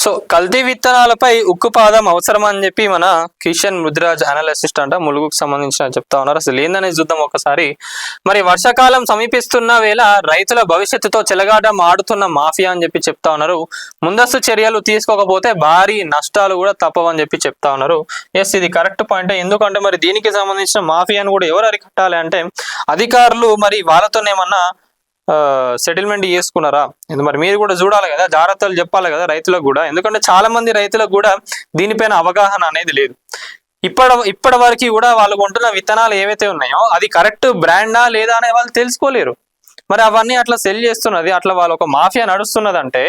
So కల్తీ విత్తనాలపై ఉక్కుపాదం అవసరం అని చెప్పి మన కిషన్ ముద్రాజ్ అనలిస్ట్ అంట ములుగుకు సంబంధించిన చెప్తా ఉన్నారు. అసలు ఏందనేది చూద్దాం ఒకసారి. మరి వర్షాకాలం సమీపిస్తున్న వేళ రైతుల భవిష్యత్తుతో చెలగాటం ఆడుతున్న మాఫియా అని చెప్పి చెప్తా ఉన్నారు. ముందస్తు చర్యలు తీసుకోకపోతే భారీ నష్టాలు కూడా తప్పవని చెప్పి చెప్తా ఉన్నారు. ఎస్, ఇది కరెక్ట్ పాయింట్. ఎందుకంటే మరి దీనికి సంబంధించిన మాఫియాను కూడా ఎవరు అరికట్టాలి అంటే అధికారులు మరి వాళ్ళతోనేమన్నా సెటిల్మెంట్ చేసుకున్నారా? మరి మీరు కూడా చూడాలి కదా, జాగ్రత్తలు చెప్పాలి కదా రైతులకు కూడా. ఎందుకంటే చాలా మంది రైతులకు కూడా దీనిపైన అవగాహన అనేది లేదు. ఇప్పటి వరకు కూడా వాళ్ళు కొంటున్న విత్తనాలు ఏవైతే ఉన్నాయో అది కరెక్ట్ బ్రాండా లేదా అనే వాళ్ళు తెలుసుకోలేరు. మరి అవన్నీ అట్లా సెల్ చేస్తున్నది, అట్లా వాళ్ళు ఒక మాఫియా నడుస్తున్నదంటే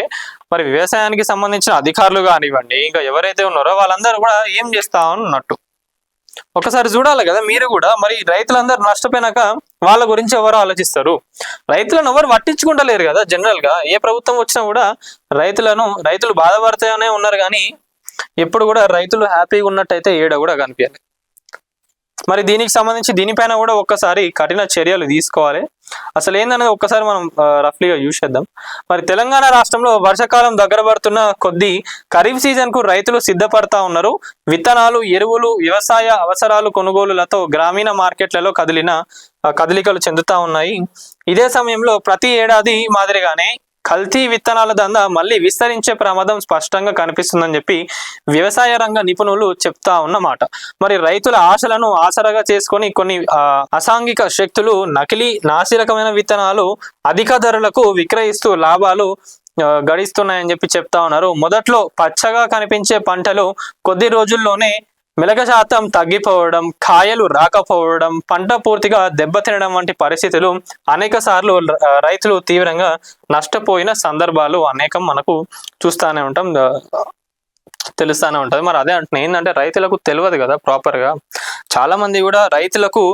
మరి వ్యవసాయానికి సంబంధించిన అధికారులు కానివ్వండి, ఇంకా ఎవరైతే ఉన్నారో వాళ్ళందరూ కూడా ఏం చేస్తా ఉన్నట్టు ఒకసారి చూడాలి కదా మీరు కూడా. మరి రైతులందరూ నష్టపోయినాక వాళ్ళ గురించి ఎవరు ఆలోచిస్తారు? రైతులను ఎవరు పట్టించుకుంటలేరు కదా. జనరల్ గా ఏ ప్రభుత్వం వచ్చినా కూడా రైతులు బాధపడుతూనే ఉన్నారు, కానీ ఎప్పుడు కూడా రైతులు హ్యాపీగా ఉన్నట్టయితే ఏడ కూడా కనిపించాలి. మరి దీనికి సంబంధించి దీనిపైన కూడా ఒక్కసారి కఠిన చర్యలు తీసుకోవాలి. అసలు ఏందనేది ఒక్కసారి మనం రఫ్లీగా చూసేద్దాం. మరి తెలంగాణ రాష్ట్రంలో వర్షాకాలం దగ్గర పడుతున్న కొద్దీ ఖరీఫ్ సీజన్ కు రైతులు సిద్ధపడతా ఉన్నారు. విత్తనాలు, ఎరువులు, వ్యవసాయ అవసరాలు కొనుగోలులతో గ్రామీణ మార్కెట్లలో కదలికలు చెందుతా ఉన్నాయి. ఇదే సమయంలో ప్రతి ఏడాది మాదిరిగానే కల్తీ విత్తనాల దందా మళ్ళీ విస్తరించే ప్రమాదం స్పష్టంగా కనిపిస్తుందని చెప్పి వ్యవసాయ రంగ నిపుణులు చెప్తా ఉన్నమాట. మరి రైతుల ఆశలను ఆసరాగా చేసుకొని కొన్ని అసాంఘిక శక్తులు నకిలీ నాసిరకమైన విత్తనాలు అధిక ధరలకు విక్రయిస్తూ లాభాలు గడిస్తున్నాయని చెప్పి చెప్తా ఉన్నారు. మొదట్లో పచ్చగా కనిపించే పంటలు కొద్ది రోజుల్లోనే మెలక శాతం తగ్గిపోవడం, కాయలు రాకపోవడం, పంట పూర్తిగా దెబ్బతినడం వంటి పరిస్థితులు అనేక సార్లు రైతులు తీవ్రంగా నష్టపోయిన సందర్భాలు అనేకం మనకు చూస్తూనే ఉంటాం, తెలుస్తూనే ఉంటుంది. మరి అదే అంటున్నా, ఏంటంటే రైతులకు తెలియదు కదా ప్రాపర్ గా. చాలా మంది కూడా రైతులకు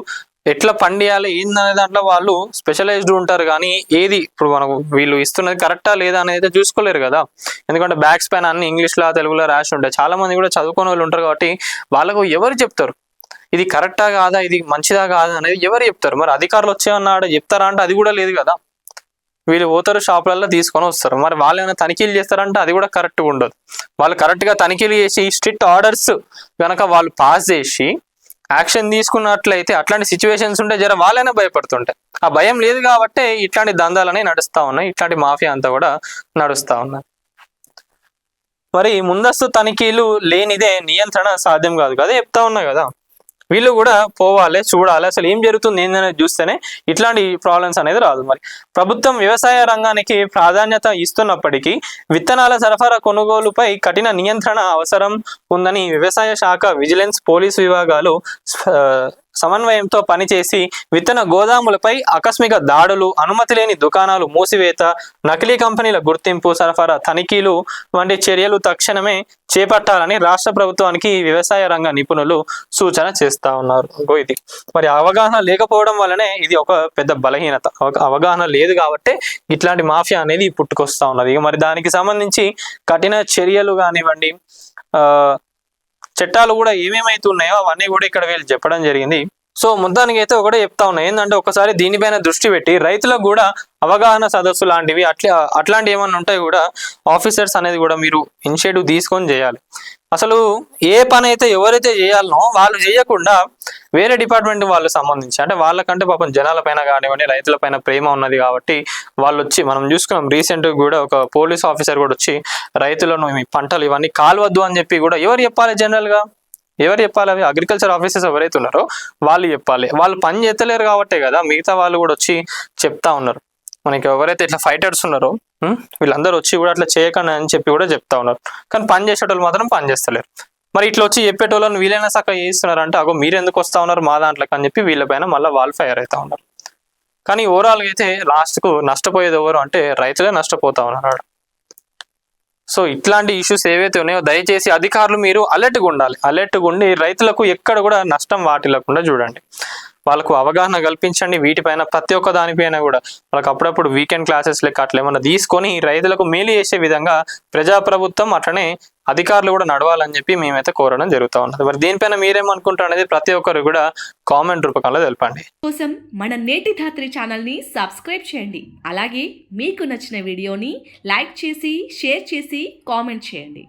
ఎట్లా పండియాలి ఏందనే దాంట్లో వాళ్ళు స్పెషలైజ్డ్ ఉంటారు, కానీ ఏది ఇప్పుడు మనకు వీళ్ళు ఇస్తున్నది కరెక్టా లేదా అనేది చూసుకోలేరు కదా. ఎందుకంటే బ్యాగ్స్ పైన అన్ని ఇంగ్లీష్లో తెలుగులో రాసి ఉంటాయి. చాలా మంది కూడా చదువుకునే వాళ్ళు ఉంటారు, కాబట్టి వాళ్ళకు ఎవరు చెప్తారు ఇది కరెక్టా కాదా, ఇది మంచిదా కాదా అనేది ఎవరు చెప్తారు? మరి అధికారులు వచ్చేమన్నాడు చెప్తారా అంటే అది కూడా లేదు కదా. వీళ్ళు పోతారు, షాపులలో తీసుకొని వస్తారు. మరి వాళ్ళు ఏమైనా తనిఖీలు చేస్తారంటే అది కూడా కరెక్ట్గా ఉండదు. వాళ్ళు కరెక్ట్గా తనిఖీలు చేసి స్ట్రిక్ట్ ఆర్డర్స్ కనుక వాళ్ళు పాస్ చేసి యాక్షన్ తీసుకున్నట్లయితే అట్లాంటి సిచ్యువేషన్స్ ఉంటే జర వాళ్ళైనా భయపడుతుంటాయి. ఆ భయం లేదు కాబట్టి ఇట్లాంటి దందాలనే నడుస్తూ ఉన్నాయి, ఇట్లాంటి మాఫియా అంతా కూడా నడుస్తూ ఉన్నాయి. మరి ముందస్తు తనిఖీలు లేనిదే నియంత్రణ సాధ్యం కాదు కదా, చెప్తా ఉన్నా కదా. వీళ్ళు కూడా పోవాలి, చూడాలి అసలు ఏం జరుగుతుంది ఏందనేది చూస్తేనే ఇట్లాంటి ప్రాబ్లమ్స్ అనేది రాదు. మరి ప్రభుత్వం వ్యవసాయ రంగానికి ప్రాధాన్యత ఇస్తున్నప్పటికీ విత్తనాల సరఫరా కొనుగోలుపై కఠిన నియంత్రణ అవసరం ఉందని వ్యవసాయ శాఖ, విజిలెన్స్, పోలీసు విభాగాలు సమన్వయంతో పనిచేసి విత్తన గోదాములపై ఆకస్మిక దాడులు, అనుమతి లేని దుకాణాలు మూసివేత, నకిలీ కంపెనీల గుర్తింపు, సరఫరా తనిఖీలు వంటి చర్యలు తక్షణమే చేపట్టాలని రాష్ట్ర ప్రభుత్వానికి వ్యవసాయ రంగ నిపుణులు సూచన చేస్తా ఉన్నారు. ఇది మరి అవగాహన లేకపోవడం వల్లనే ఇది ఒక పెద్ద బలహీనత. అవగాహన లేదు కాబట్టి ఇట్లాంటి మాఫియా అనేది పుట్టుకొస్తా ఉన్నది. మరి దానికి సంబంధించి కఠిన చర్యలు కానివ్వండి, చట్టాలు కూడా ఏమేమైతున్నాయో అవన్నీ కూడా ఇక్కడ వీళ్ళు చెప్పడం జరిగింది. సో మొత్తానికి అయితే ఒకటే చెప్తా ఉన్నాయి, ఏంటంటే ఒకసారి దీనిపైన దృష్టి పెట్టి రైతులకు కూడా అవగాహన సదస్సు లాంటివి అట్లాంటివి ఏమన్నా ఉంటాయి కూడా ఆఫీసర్స్ అనేది కూడా మీరు ఇనిషియేటివ్ తీసుకొని చేయాలి. అసలు ఏ పని అయితే ఎవరైతే చేయాలనో వాళ్ళు చేయకుండా వేరే డిపార్ట్మెంట్ వాళ్ళు సంబంధించి, అంటే వాళ్ళకంటే పాపం జనాల పైన కానివ్వండి రైతుల పైన ప్రేమ ఉన్నది కాబట్టి వాళ్ళు వచ్చి, మనం చూసుకున్నాం రీసెంట్ కూడా ఒక పోలీస్ ఆఫీసర్ కూడా వచ్చి రైతులను పంటలు ఇవన్నీ కాలవద్దు అని చెప్పి కూడా ఎవరు చెప్పాలి? జనరల్ గా ఎవరు చెప్పాలి? అవి అగ్రికల్చర్ ఆఫీసర్స్ ఎవరైతే ఉన్నారో వాళ్ళు చెప్పాలి. వాళ్ళు పని చేస్తలేరు కాబట్టే కదా మిగతా వాళ్ళు కూడా వచ్చి చెప్తా ఉన్నారు. మనకి ఎవరైతే ఇట్లా ఫైటర్స్ ఉన్నారో వీళ్ళందరూ వచ్చి కూడా అట్లా చేయకండి అని చెప్పి కూడా చెప్తా ఉన్నారు, కానీ పని చేసేటోళ్ళు మాత్రం పని చేస్తలేరు. మరి ఇట్లా వచ్చి చెప్పేటోళ్ళని వీళ్ళైనా చక్కగా చేస్తున్నారు అంటే అగో మీరు ఎందుకు వస్తా ఉన్నారు మా దాంట్లోకి అని చెప్పి వీళ్ళపైన మళ్ళీ వాళ్ళు ఫైర్ అవుతా ఉన్నారు. కానీ ఓవరాల్గా అయితే లాస్ట్కు నష్టపోయేది ఎవరు అంటే రైతులే నష్టపోతా ఉన్నారు. సో ఇట్లాంటి ఇష్యూస్ ఏవైతే ఉన్నాయో దయచేసి అధికారులు మీరు అలర్ట్గా ఉండాలి. అలర్ట్గా ఉండి రైతులకు ఎక్కడ కూడా నష్టం వాటిల్లకుండా చూడండి. వాళ్ళకు అవగాహన కల్పించండి. వీటిపైన ప్రతి ఒక్క దానిపైన కూడా వాళ్ళకి అప్పుడప్పుడు వీకెండ్ క్లాసెస్ లెక్క అట్లా ఏమన్నా తీసుకొని రైతులకు మేలు చేసే విధంగా ప్రజాప్రభుత్వం అట్లనే అధికారులు కూడా నడవాలని చెప్పి మేమైతే కోరడం జరుగుతూ ఉన్నది. మరి దీనిపైన మీరేమనుకుంటారు అనేది ప్రతి ఒక్కరు కూడా కామెంట్ రూపకంలో తెలపండి. కోసం మన నేటి ధాత్రి ఛానల్ని సబ్స్క్రైబ్ చేయండి. అలాగే మీకు నచ్చిన వీడియోని లైక్ చేసి షేర్ చేసి కామెంట్ చేయండి.